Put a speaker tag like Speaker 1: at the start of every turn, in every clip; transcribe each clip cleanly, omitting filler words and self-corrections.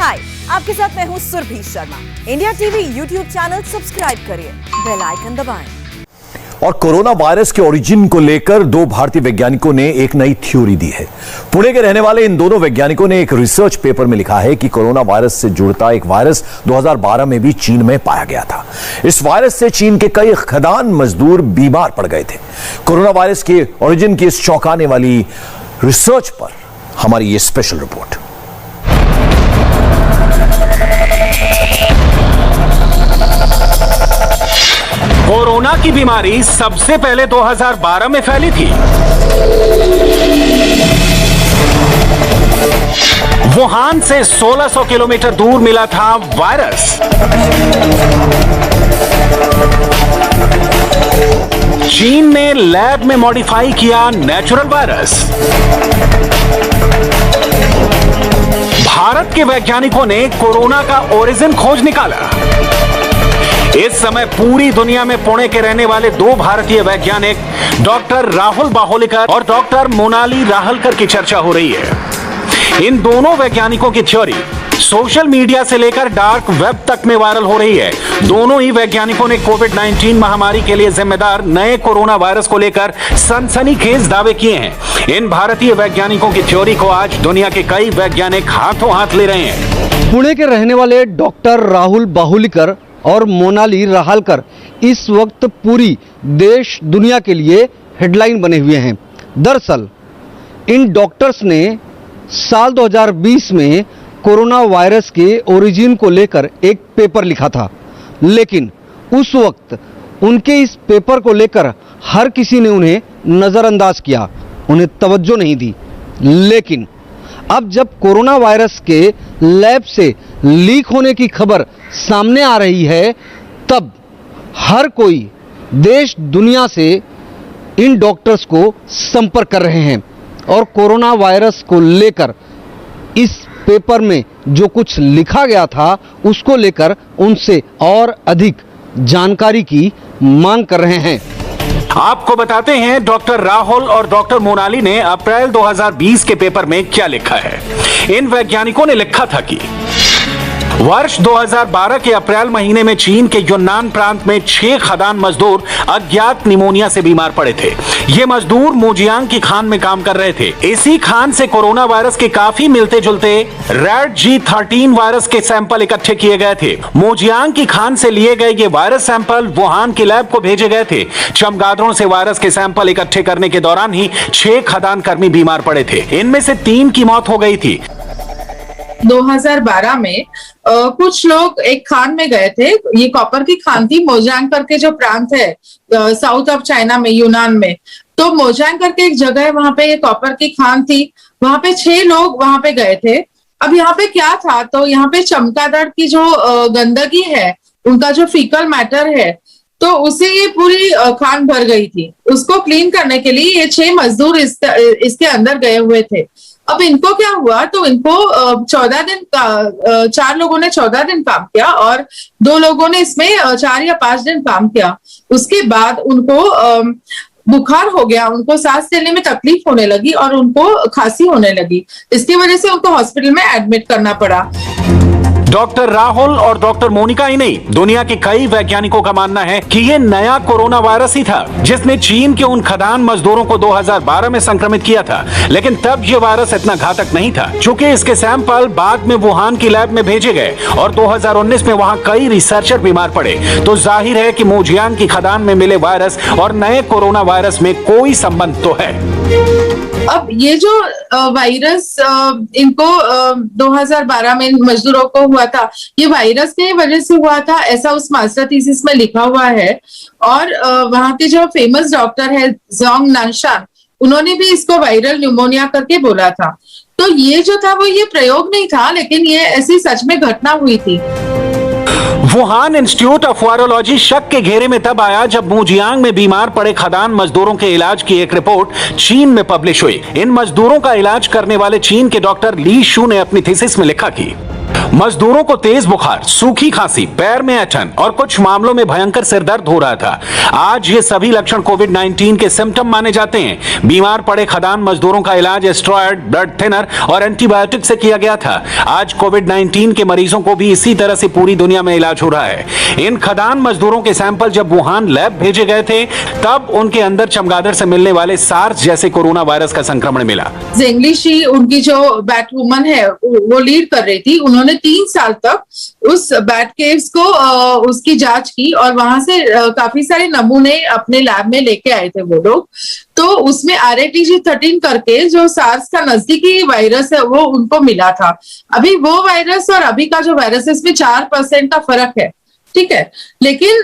Speaker 1: हाय, आपके साथ मैं हूँ Surbhi Sharma. India TV YouTube channel subscribe करिए, बेल आइकन दबाएं।
Speaker 2: और कोरोना वायरस के ओरिजिन को लेकर दो भारतीय वैज्ञानिकों ने एक नई थ्योरी दी है। पुणे के रहने वाले इन दोनों वैज्ञानिकों ने एक रिसर्च पेपर में लिखा है कि कोरोना वायरस से जुड़ता एक वायरस 2012 में भी चीन में पाया गया था। इस वायरस से चीन के कई खदान मजदूर बीमार पड़ गए थे। कोरोना वायरस के ओरिजिन की इस चौंकाने वाली रिसर्च पर हमारी ये स्पेशल रिपोर्ट।
Speaker 3: कोरोना की बीमारी सबसे पहले 2012 में फैली थी। वुहान से 1600 किलोमीटर दूर मिला था वायरस। चीन ने लैब में मॉडिफाई किया नेचुरल वायरस। भारत के वैज्ञानिकों ने कोरोना का ओरिजिन खोज निकाला। इस समय पूरी दुनिया में पुणे के रहने वाले दो भारतीय वैज्ञानिक डॉक्टर राहुल बाहोलीकर और डॉक्टर मोनाली राहलकर की चर्चा हो रही है। इन दोनों वैज्ञानिकों की थ्योरी सोशल मीडिया से लेकर डार्क वेब तक में वायरल हो रही है। दोनों ही वैज्ञानिकों ने कोविड-19 महामारी के लिए जिम्मेदार नए कोरोना वायरस को लेकर सनसनीखेज दावे किए हैं। इन भारतीय वैज्ञानिकों की थ्योरी को आज दुनिया के कई वैज्ञानिक हाथों हाथ ले रहे हैं।
Speaker 4: पुणे के रहने वाले डॉक्टर राहुल बाहोलीकर और मोनाली राहलकर इस वक्त पूरी देश दुनिया के लिए हेडलाइन बने हुए हैं। दरअसल इन डॉक्टर्स ने साल 2020 में कोरोना वायरस के ओरिजिन को लेकर एक पेपर लिखा था, लेकिन उस वक्त उनके इस पेपर को लेकर हर किसी ने उन्हें नज़रअंदाज किया, उन्हें तवज्जो नहीं दी। लेकिन अब जब कोरोना वायरस के लैब से लीक होने की खबर सामने आ रही है, तब हर कोई देश दुनिया से इन डॉक्टर्स को संपर्क कर रहे हैं और कोरोना वायरस को लेकर इस पेपर में जो कुछ लिखा गया था उसको लेकर उनसे और अधिक जानकारी की मांग कर रहे हैं।
Speaker 3: आपको बताते हैं डॉक्टर राहुल और डॉक्टर मोनाली ने अप्रैल 2020 के पेपर में क्या लिखा है। इन वैज्ञानिकों ने लिखा था कि वर्ष 2012 के अप्रैल महीने में चीन के यूनान प्रांत में 6 खदान मजदूर अज्ञात निमोनिया से बीमार पड़े थे। ये मजदूर मोजियांग की खान में काम कर रहे थे। इसी खान से कोरोना वायरस के काफी मिलते जुलते रैट G13 वायरस के सैंपल इकट्ठे किए गए थे। मोजियांग की खान से लिए गए ये वायरस सैंपल वुहान की लैब को भेजे गए थे। चमगादड़ों से वायरस के सैंपल इकट्ठे करने के दौरान ही 6 खदान कर्मी बीमार पड़े थे। इनमें से 3 की मौत हो गई थी।
Speaker 5: 2012 में कुछ लोग एक खान में गए थे। ये कॉपर की खान थी। मोजियांग करके जो प्रांत है साउथ ऑफ चाइना में, यूनान में, तो मोजियांग करके एक जगह है, वहां पे ये कॉपर की खान थी। वहां पे 6 लोग वहां पे गए थे। अब यहाँ पे क्या था, तो यहाँ पे चमगादड़ की जो गंदगी है, उनका जो फीकल मैटर है, तो उसे ये पूरी खान भर गई थी। उसको क्लीन करने के लिए ये 6 मजदूर इसके अंदर गए हुए थे। अब इनको क्या हुआ, तो इनको 14 दिन का 4 लोगों ने 14 दिन काम किया और 2 लोगों ने इसमें 4 या 5 दिन काम किया। उसके बाद उनको बुखार हो गया, उनको सांस लेने में तकलीफ होने लगी और उनको खांसी होने लगी। इसकी वजह से उनको हॉस्पिटल में एडमिट करना पड़ा।
Speaker 3: डॉक्टर राहुल और डॉक्टर मोनिका ही नहीं, दुनिया के कई वैज्ञानिकों का मानना है कि यह नया कोरोना वायरस ही था जिसने चीन के उन खदान मजदूरों को 2012 में संक्रमित किया था। लेकिन तब यह वायरस इतना घातक नहीं था, चूंकि इसके सैंपल बाद में वुहान की लैब में भेजे गए और 2019 में वहां कई रिसर्चर बीमार पड़े। तो जाहिर है कि मोजियांग की खदान में मिले वायरस और नए कोरोना वायरस में कोई संबंध तो है।
Speaker 5: अब ये जो वायरस इनको 2012 में मजदूरों को हुआ था, ये वायरस की वजह से हुआ था, ऐसा उस मास्टर थीसिस में लिखा हुआ है। और वहां के जो फेमस डॉक्टर है जोंग नानशान, उन्होंने भी इसको वायरल न्यूमोनिया करके बोला था। तो ये जो था वो ये प्रयोग नहीं था, लेकिन ये ऐसी सच में घटना हुई थी।
Speaker 3: वुहान इंस्टीट्यूट ऑफ वायरोलॉजी शक के घेरे में तब आया जब मोजियांग में बीमार पड़े खदान मजदूरों के इलाज की एक रिपोर्ट चीन में पब्लिश हुई। इन मजदूरों का इलाज करने वाले चीन के डॉक्टर ली शू ने अपनी थीसिस में लिखा कि मजदूरों को तेज बुखार, सूखी खांसी, पैर में ऐंठन और कुछ मामलों में भयंकर सिर दर्द हो रहा था। आज ये सभी लक्षण कोविड-19 के सिम्टम माने जाते हैं। बीमार पड़े खदान मजदूरों का इलाज स्टेरॉयड, ब्लड थिनर और एंटीबायोटिक से किया गया था। आज कोविड-19 के मरीजों को भी इसी तरह से पूरी दुनिया में इलाज हो रहा है। इन खदान मजदूरों के सैंपल जब वुहान लैब भेजे गए थे, तब उनके अंदर चमगादड़ से मिलने वाले सार्स जैसे कोरोना वायरस का संक्रमण मिला।
Speaker 5: जेंगली उनकी जो बैट वुमन है वो लीड कर रही थी। उन्होंने 3 साल तक उस बैट केव्स को उसकी जांच की और वहां से काफी सारे नमूने अपने लैब में लेके आए थे वो लोग। तो उसमें RATG13 करके जो सार्स का नजदीकी वायरस है वो उनको मिला था। अभी वो वायरस और अभी का जो वायरस है इसमें 4% का फर्क है, ठीक है। लेकिन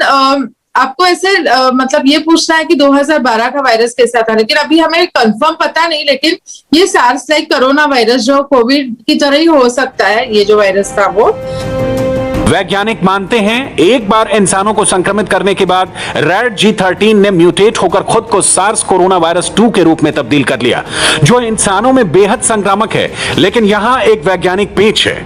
Speaker 5: आपको ऐसे मतलब ये पूछना है कि 2012 का वायरस कैसा था, लेकिन अभी हमें कंफर्म पता नहीं। लेकिन ये सार्स लाइक कोरोना वायरस जो कोविड की तरह ही हो सकता है, ये जो वायरस था वो।
Speaker 3: वैज्ञानिक मानते हैं एक बार इंसानों को संक्रमित करने के बाद RATG13 ने म्यूटेट होकर खुद को सार्स कोरोना वायरस 2 के रूप में तब्दील कर लिया, जो इंसानों में बेहद संक्रामक है। लेकिन यहां एक वैज्ञानिक पेच है।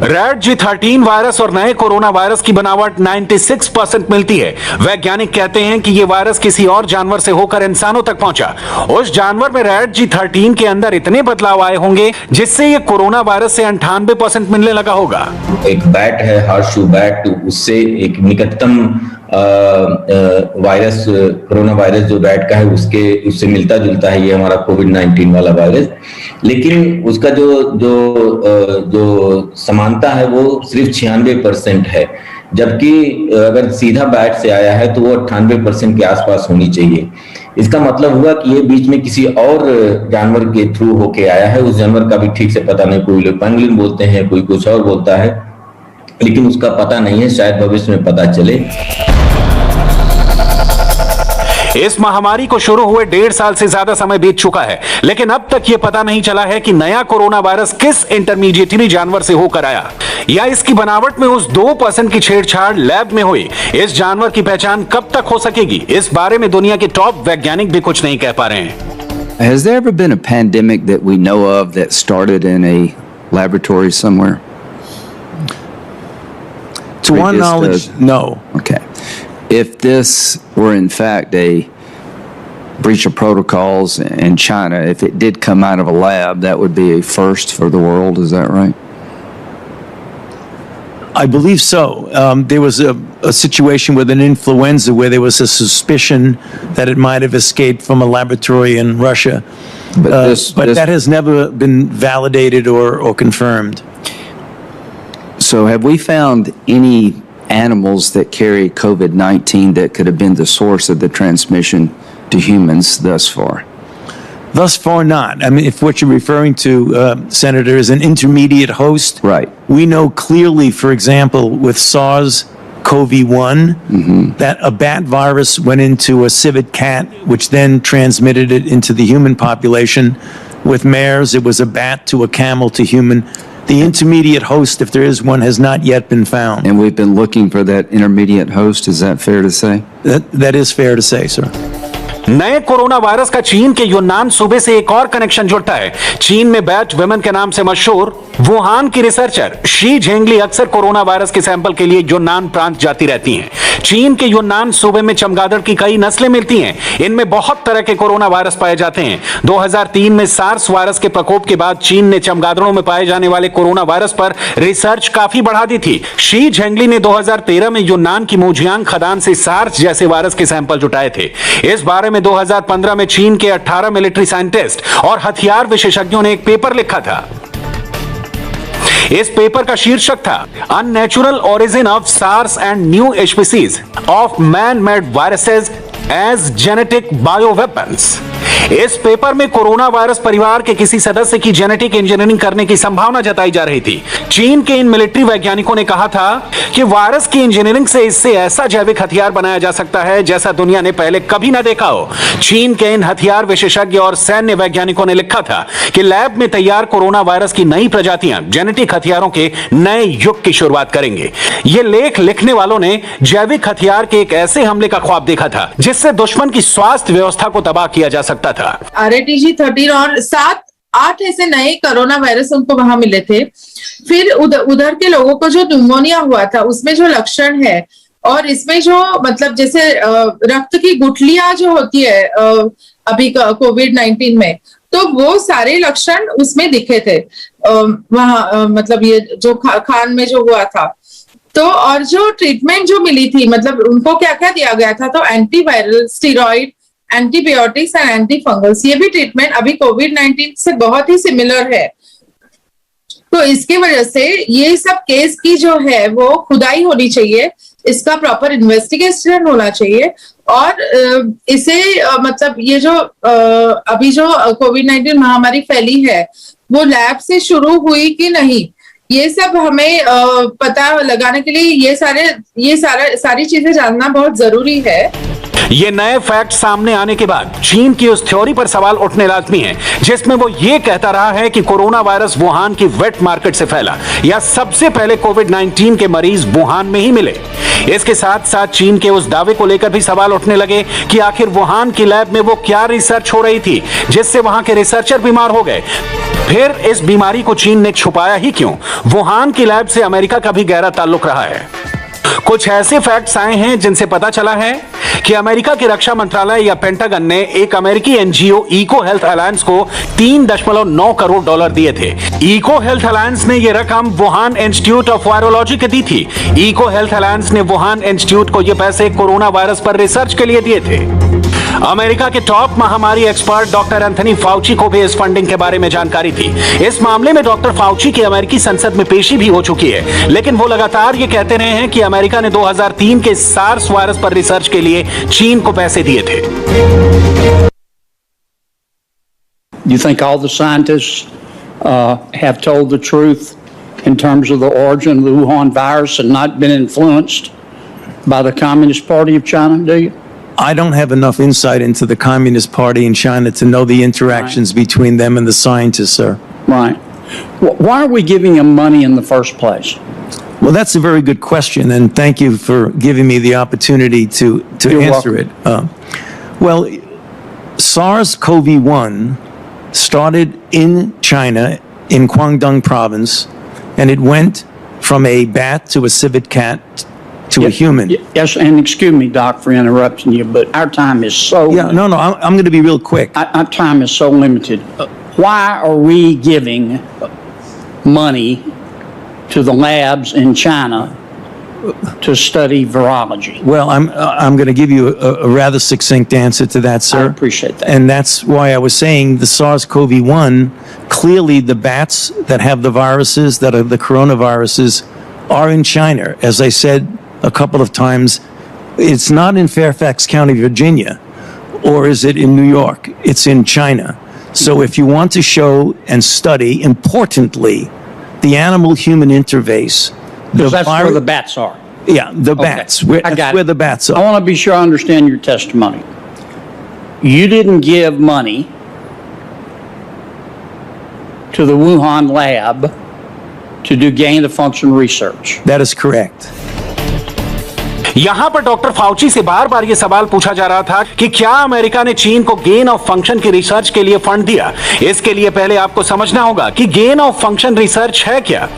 Speaker 3: RATG13 वायरस और नए कोरोना वायरस की बनावट 96% मिलती है। वैज्ञानिक कहते हैं कि यह वायरस किसी और जानवर से होकर इंसानों तक पहुंचा। उस जानवर में RATG13 के अंदर इतने बदलाव आए होंगे जिससे यह कोरोना वायरस से 98% मिलने लगा होगा।
Speaker 6: एक बैट है, हॉर्सशू बैट, उससे एक निकटतम वायरस कोरोना वायरस जो बैट का है उससे मिलता जुलता है ये हमारा कोविड-19 वाला वायरस। लेकिन उसका जो समानता है वो सिर्फ 96% है, जबकि अगर सीधा बैट से आया है तो वो 98% के आसपास होनी चाहिए। इसका मतलब हुआ कि ये बीच में किसी और जानवर के थ्रू होके आया है। उस जानवर का भी ठीक से पता नहीं, कोई लोग पेंगुइन बोलते हैं, कोई कुछ और बोलता है, लेकिन उसका पता नहीं है। शायद भविष्य में पता चले।
Speaker 3: इस महामारी को शुरू हुए 1.5 साल से ज्यादा समय बीत चुका है, लेकिन अब तक यह पता नहीं चला है कि नया कोरोना वायरस किस इंटरमीडिएटरी जानवर से होकर आया, या इसकी बनावट में उस 2% की छेड़छाड़ लैब में हुई। इस जानवर की पहचान कब तक हो सकेगी, इस बारे में दुनिया के टॉप वैज्ञानिक भी कुछ नहीं कह पा रहे हैं।
Speaker 7: Has there ever been a pandemic that we know of that started in a laboratory somewhere?
Speaker 8: To our knowledge, no.
Speaker 7: Okay. If this were in fact a breach of protocols in China, if it did come out of a lab, that would be a first for the world, is that right?
Speaker 8: I believe so. There was a situation with an influenza where there was a suspicion that it might have escaped from a laboratory in Russia. But that has never been validated or confirmed.
Speaker 7: So have we found any animals that carry COVID-19 that could have been the source of the transmission to humans thus far?
Speaker 8: Thus far, not. I mean, if what you're referring to, Senator, is an intermediate host,
Speaker 7: Right.
Speaker 8: We know clearly, for example, with SARS-CoV-1, that a bat virus went into a civet cat, which then transmitted it into the human population. With MERS, it was a bat to a camel to human. The intermediate host, if there is one, has not yet been found.
Speaker 7: And we've been looking for that intermediate host, is that fair to say?
Speaker 8: That is fair to say, sir.
Speaker 3: नए corona virus का चीन के यूनान सूबे से एक और connection जुड़ता है। चीन में बैट वुमन के नाम से मशहूर वुहान की रिसर्चर शी झेंगली अक्सर कोरोना वायरस के सैंपल के लिए यूनान प्रांत जाती रहती हैं। चीन के यूनान सूबे में चमगादड़ की कई नस्लें मिलती हैं। इनमें बहुत तरह के कोरोना वायरस पाए जाते हैं। 2003 में सार्स वायरस के प्रकोप के बाद चीन ने चमगादड़ों में पाए जाने वाले कोरोना वायरस पर रिसर्च काफी बढ़ा दी थी। शी झेंगली ने 2013 में यूनान की मोजियांग खदान से सार्स जैसे वायरस के सैंपल जुटाए थे। इस बारे में 2015 में चीन के 18 मिलिट्री साइंटिस्ट और हथियार विशेषज्ञों ने एक पेपर लिखा था। इस पेपर का शीर्षक था unnatural origin of SARS and new species of man made viruses as genetic bioweapons. इस पेपर में कोरोना वायरस परिवार के किसी सदस्य की जेनेटिक इंजीनियरिंग करने की संभावना जताई जा रही थी। चीन के इन मिलिट्री वैज्ञानिकों ने कहा था कि वायरस की इंजीनियरिंग से इससे ऐसा जैविक हथियार बनाया जा सकता है जैसा दुनिया ने पहले कभी ना देखा हो। चीन के इन हथियार विशेषज्ञ और सैन्य वैज्ञानिकों ने लिखा था कि लैब में तैयार कोरोना वायरस की नई प्रजातियां जेनेटिक हथियारों के नए युग की शुरुआत करेंगे। ये लेख लिखने वालों ने जैविक हथियार के एक ऐसे हमले का ख्वाब देखा था जिससे दुश्मन की स्वास्थ्य व्यवस्था को तबाह किया जा सकता था।
Speaker 5: RATG13 और 7 8 ऐसे नए कोरोना वायरस उनको वहां मिले थे। फिर उधर के लोगों को जो न्यूमोनिया हुआ था उसमें जो लक्षण है और इसमें जो मतलब जैसे रक्त की गुठलियां जो होती है अभी कोविड-19 में, तो वो सारे लक्षण उसमें दिखे थे वहां मतलब ये जो खान में जो हुआ था। तो और जो ट्रीटमेंट जो मिली थी मतलब उनको क्या क्या दिया गया था, तो antiviral, steroid, antibiotics and anti fungals, ये भी ट्रीटमेंट अभी कोविड-19 से बहुत ही सिमिलर है। तो इसकी वजह से ये सब केस की जो है वो खुदाई होनी चाहिए, इसका प्रॉपर इन्वेस्टिगेशन होना चाहिए और इसे मतलब ये जो अभी जो कोविड-19 महामारी फैली है वो लैब से शुरू हुई कि नहीं, ये सब हमें पता लगाने के लिए सारी चीजें जानना बहुत जरूरी है।
Speaker 3: ये नए फैक्ट सामने आने के बाद चीन की उस थ्योरी पर सवाल उठने लाजमी है जिसमें वो ये कहता रहा है कि कोरोना वायरस वुहान की वेट मार्केट से फैला या सबसे पहले कोविड-19 के मरीज वुहान में ही मिले। इसके साथ साथ चीन के उस दावे को लेकर भी सवाल उठने लगे कि आखिर वुहान की लैब में वो क्या रिसर्च हो रही थी जिससे वहां के रिसर्चर बीमार हो गए। फिर इस बीमारी को चीन ने छुपाया ही क्यों? वुहान की लैब से अमेरिका का भी गहरा ताल्लुक रहा है। कुछ ऐसे फैक्ट्स आए हैं जिनसे पता चला है कि अमेरिका के रक्षा मंत्रालय या पेंटागन ने एक अमेरिकी एनजीओ इको हेल्थ अलायंस को 3.9 करोड़ डॉलर दिए थे। इको हेल्थ अलायंस ने यह रकम वुहान इंस्टीट्यूट ऑफ वायरोलॉजी को दी थी। इको हेल्थ अलायंस ने वुहान इंस्टीट्यूट को यह पैसे कोरोना वायरस पर रिसर्च के लिए दिए थे। अमेरिका के टॉप महामारी एक्सपर्ट डॉक्टर एंथनी फाउची को भी इस फंडिंग के बारे में जानकारी थी। इस मामले में डॉक्टर फाउची की अमेरिकी संसद में पेशी भी हो चुकी है, लेकिन वो लगातार ये कहते रहे हैं कि अमेरिका ने 2003 के सार्स वायरस पर रिसर्च के लिए चीन को पैसे दिए थे।
Speaker 9: You think all the scientists have told the truth in terms of the origin of the Wuhan virus and not been influenced by the Communist Party of China, do you?
Speaker 8: I don't have enough insight into the Communist Party in China to know the interactions between them and the scientists, sir.
Speaker 9: Right. Why are we giving them money in the first place?
Speaker 8: Well, that's a very good question, and thank you for giving me the opportunity to
Speaker 9: You're
Speaker 8: answer
Speaker 9: welcome.
Speaker 8: it. Well, SARS-CoV-1 started in China, in Guangdong province, and it went from a bat to a civet cat to a human.
Speaker 9: Yes, and excuse me, Doc, for interrupting you, but our time is so
Speaker 8: Yeah, no, I'm going to be real quick.
Speaker 9: our time is so limited. Why are we giving money to the labs in China to study virology?
Speaker 8: Well, I'm going to give you a rather succinct answer to that, sir.
Speaker 9: I appreciate that.
Speaker 8: And that's why I was saying the SARS-CoV-1, clearly the bats that have the viruses, that are the coronaviruses, are in China. As I said a couple of times, it's not in Fairfax County, Virginia, or is it in New York? It's in China. So if you want to show and study, importantly, the animal-human interface,
Speaker 9: Because that's where the bats are.
Speaker 8: Yeah, the bats.
Speaker 9: I got
Speaker 8: That's where
Speaker 9: it.
Speaker 8: the bats
Speaker 9: I
Speaker 8: are.
Speaker 9: want to be sure I understand your testimony. You didn't give money to the Wuhan lab to do gain-of-function research.
Speaker 8: That is correct.
Speaker 3: यहां पर doctor Fauci से बार बार यह सवाल पूछा जा रहा था कि क्या अमेरिका ने चीन को गेन ऑफ फंक्शन की रिसर्च के लिए फंड दिया। इसके लिए पहले आपको समझना होगा कि गेन ऑफ फंक्शन रिसर्च है क्या।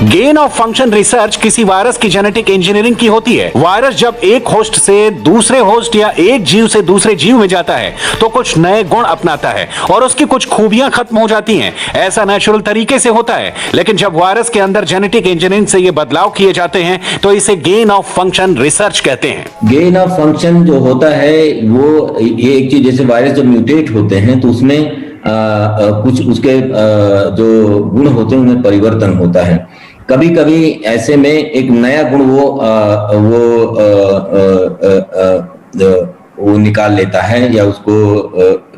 Speaker 3: गेन ऑफ फंक्शन रिसर्च किसी वायरस की जेनेटिक इंजीनियरिंग की होती है। वायरस जब एक होस्ट से दूसरे होस्ट या एक जीव से दूसरे जीव में जाता है तो कुछ नए गुण अपनाता है और उसकी कुछ खूबियां खत्म हो जाती हैं। ऐसा नेचुरल तरीके से होता है, लेकिन जब वायरस के अंदर जेनेटिक इंजीनियरिंग से ये बदलाव किए जाते हैं तो इसे गेन ऑफ फंक्शन रिसर्च कहते हैं।
Speaker 6: गेन ऑफ फंक्शन जो होता है वो ये एक चीज, जैसे वायरस जब म्यूटेट होते हैं तो उसमें कुछ उसके जो गुण होते हैं उनमें परिवर्तन होता है। कभी कभी ऐसे में एक नया गुण वो निकाल लेता है या उसको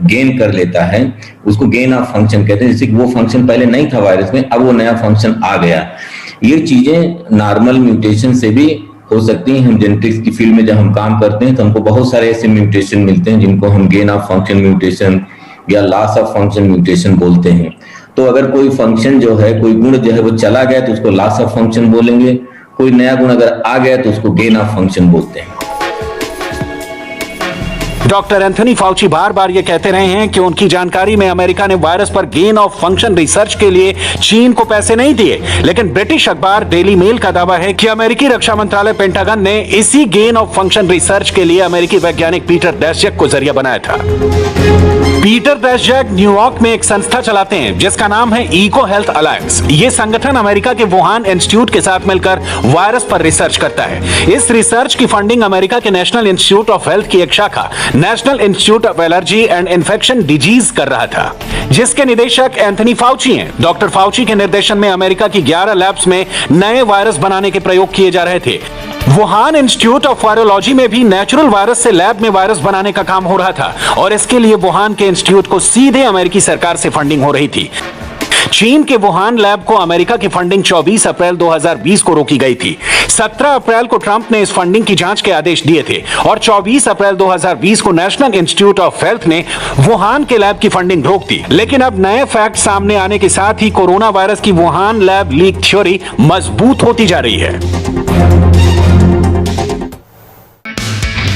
Speaker 6: गेन कर लेता है, उसको गेन ऑफ फंक्शन कहते हैं। जैसे कि वो फंक्शन पहले नहीं था वायरस में, अब वो नया फंक्शन आ गया। ये चीजें नॉर्मल म्यूटेशन से भी हो सकती हैं। हम जेनेटिक्स की फील्ड में जब हम काम करते हैं तो हमको बहुत सारे ऐसे म्यूटेशन मिलते हैं जिनको हम गेन ऑफ फंक्शन म्यूटेशन या लॉस ऑफ फंक्शन म्यूटेशन बोलते हैं। तो अगर कोई फंक्शन जो है, कोई गुण जो है वो चला गया तो उसको लॉस ऑफ फंक्शन बोलेंगे, कोई नया गुण अगर आ गया तो उसको गेन ऑफ फंक्शन बोलते हैं।
Speaker 3: डॉक्टर एंथनी फाउची बार बार ये कहते रहे हैं कि उनकी जानकारी में अमेरिका ने वायरस पर गेन ऑफ फंक्शन रिसर्च के लिए चीन को पैसे नहीं दिए, लेकिन ब्रिटिश अखबार डेली मेल का दावा है कि अमेरिकी रक्षा मंत्रालय पेंटागन ने इसी गेन ऑफ फंक्शन रिसर्च के लिए अमेरिकी वैज्ञानिक पीटर डैशजैक को जरिया बनाया था। पीटर डैशजैक न्यूयॉर्क में एक संस्था चलाते हैं जिसका नाम है इको हेल्थ अलायंस। ये संगठन अमेरिका के वुहान इंस्टीट्यूट के साथ मिलकर वायरस पर रिसर्च करता है। इस रिसर्च की फंडिंग अमेरिका के नेशनल इंस्टीट्यूट ऑफ हेल्थ की एक शाखा national institute of allergy and infection disease कर रहा था, जिसके निदेशक एंथनी फाउची हैं। डॉक्टर फाउची के निर्देशन में अमेरिका की 11 लैब्स में नए वायरस बनाने के प्रयोग किए जा रहे थे। वुहान इंस्टीट्यूट ऑफ वायरोलॉजी में भी नेचुरल वायरस से लैब में वायरस बनाने का काम हो रहा था और इसके लिए वुहान के इंस्टीट्यूट को सीधे अमेरिकी सरकार से फंडिंग हो रही थी। चीन के वुहान लैब को अमेरिका की फंडिंग 24 अप्रैल 2020 को रोकी गई थी। 17 अप्रैल को ट्रंप ने इस फंडिंग की जांच के आदेश दिए थे और 24 अप्रैल 2020 को नेशनल इंस्टीट्यूट ऑफ हेल्थ ने वुहान के लैब की फंडिंग रोक दी। लेकिन अब नए फैक्ट सामने आने के साथ ही कोरोना वायरस की वुहान लैब लीक थ्योरी मजबूत होती जा रही है।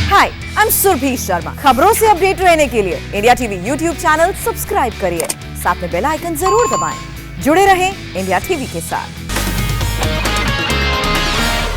Speaker 1: हाय, आई एम सुरभि शर्मा। खबरों से अपडेट रहने के लिए India TV YouTube channel subscribe करिए, साथ में बेल आइकन जरूर दबाएं। जुड़े रहें इंडिया टीवी के साथ।